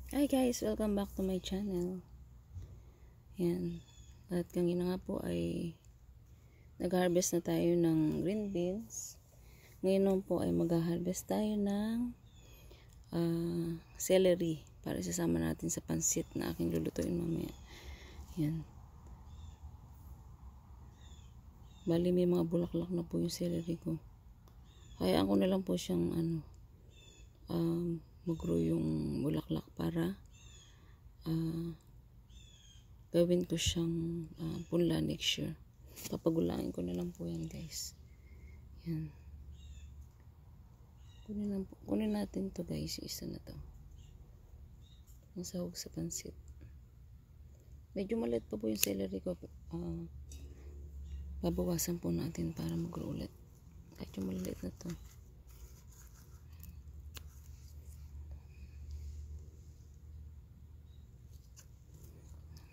Hi guys, welcome back to my channel. Yan. At kanina nga po ay nag-harvest na tayo ng green beans. Ngayon po ay mag-harvest tayo ng celery para isasama natin sa pansit na aking lulutuin mamaya. Yan. Bali may mga bulaklak na po yung celery ko. Hayaan ko na lang po siyang mag-grow yung bulaklak para gawin ko siyang punla next year. Papagulain ko na lang po yan guys. Yan. Kunin natin to guys, isa na to. Masahog sa pansit. Medyo maliit pa po yung celery ko. Babawasan po natin para mag-grow ulit. Kahit yung maliit na to.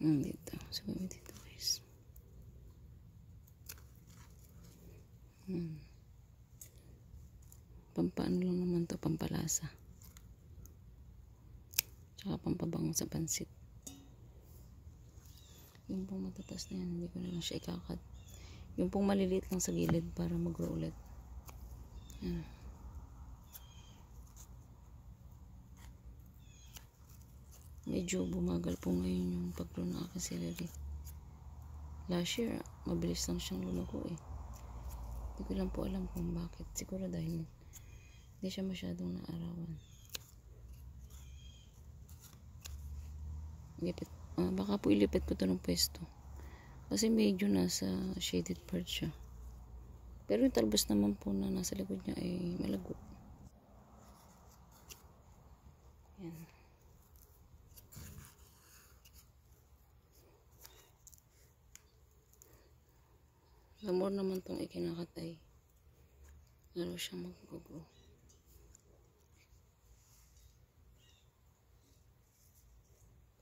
Dito. So, dito guys. Pampaano lang naman to, pampalasa. Tsaka pampabango sa pansit. Yung pong matatas na yan, hindi ko na lang siya ikakat. Yung pong maliliit lang sa gilid para mag-grow ulit. Yan. Medyo bumagal po ngayon yung pag-grow ng aking celery. Last year, mabilis lang siyang lumago eh. Hindi ko lang po alam kung bakit. Siguro dahil hindi siya masyadong naarawan. Baka po ilipit ko to ng pwesto. Kasi medyo nasa shaded part siya. Pero yung talbos naman po na nasa likod niya ay malago. Yan. The more naman itong ikinakat ay lalo siya mag-grow.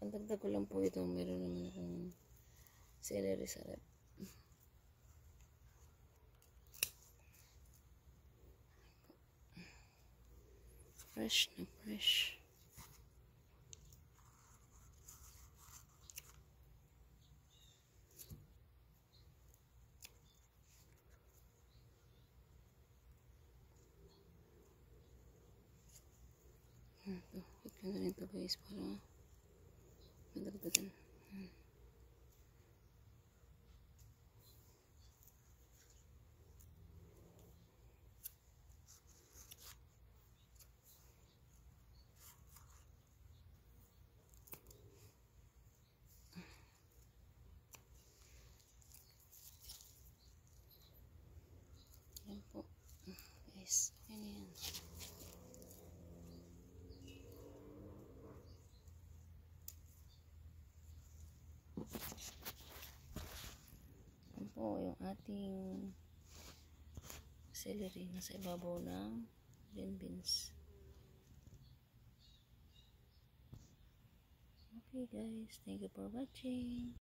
Pantagdag ko lang po ito, meron naman akong celery sa rep. Fresh na fresh. Hit ko na rin ito guys para madagdagan. Yan po. Guys, okay na yan. Yan po yung ating celery nasa ibabaw ng green beans. Okay guys, thank you for watching.